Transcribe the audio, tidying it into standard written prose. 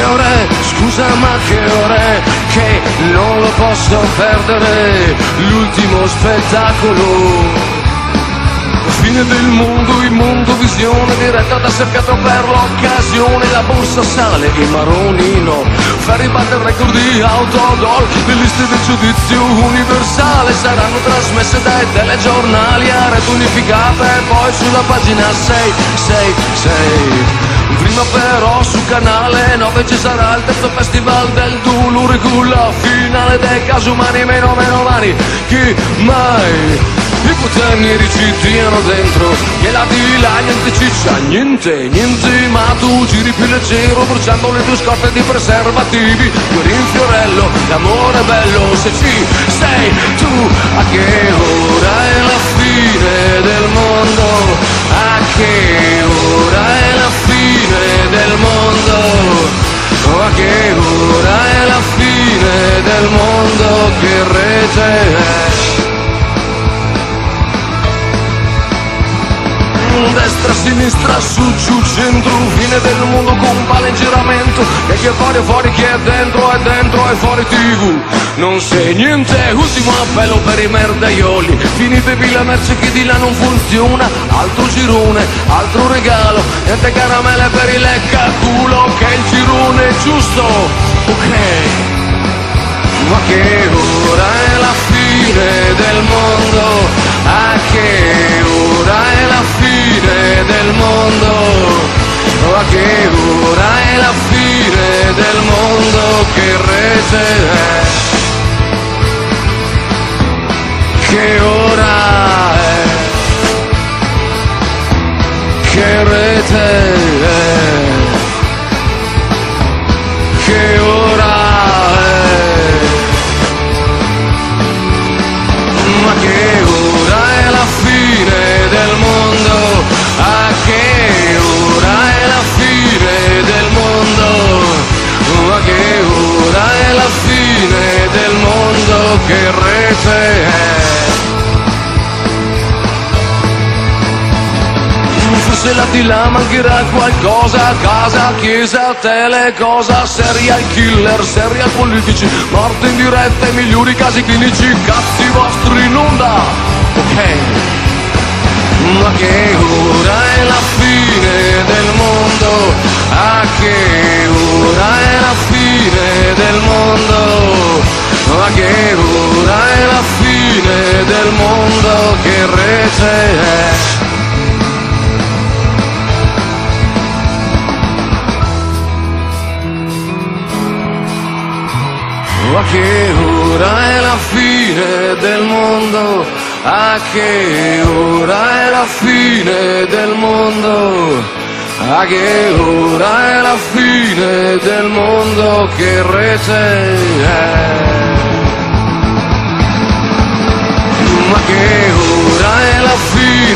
ore, scusa ma che ore, che non lo posso perdere, l'ultimo spettacolo. Fine del mondo, il mondo visione, diretta da Serpiatto per l'occasione, la borsa sale, i maroni no, Ferri batte il record di autogol, le liste del giudizio universale saranno trasmesse dai telegiornali a rete unificata e poi sulla pagina 666. Prima però su canale 9 ci sarà il terzo festival del Dulurigu, la finale dei Casumani, meno mani, chi mai? I puttanieri ci tirano dentro, che la di là niente ciccia, niente, ma tu giri più leggero, bruciando le tue scorte di preservativi, tu rinfiorello, l'amore è bello, se ci sei tu, a che ora è la fine del mondo, a che ora è la fine del mondo, a che ora è la fine del mondo, che rete è? Destra, sinistra, su, giù, centro, fine del mondo con palla in giramento, e chi è fuori, chi è dentro e fuori TV. Non sei niente, ultimo appello per i merdaioli, finitevi la merce che di là non funziona, altro girone, altro regalo, niente caramelle per il leccaculo, che il girone è giusto, ok. Ma che ora è la fine del mondo, a che ora è la fine del mondo, a che ora è la fine del mondo, che rete è, che ora è, che rete è, che ora è, ma che ora è la fine del mondo, a che ora è la fine del mondo, ma che ora è la fine del mondo, che rete è? Forse là di là mancherà qualcosa, casa, chiesa, tele, cosa, serial killer, serial politici, morte in diretta, i migliori casi clinici, cazzi vostri in onda, ok. Ma che ora è la fine del mondo, a che ora è la fine del mondo, ma che ora è la fine del mondo, che rete è? A che ora è la fine del mondo, a che ora è la fine del mondo, a che ora è la fine del mondo, che rete è? Ma che ora è la fine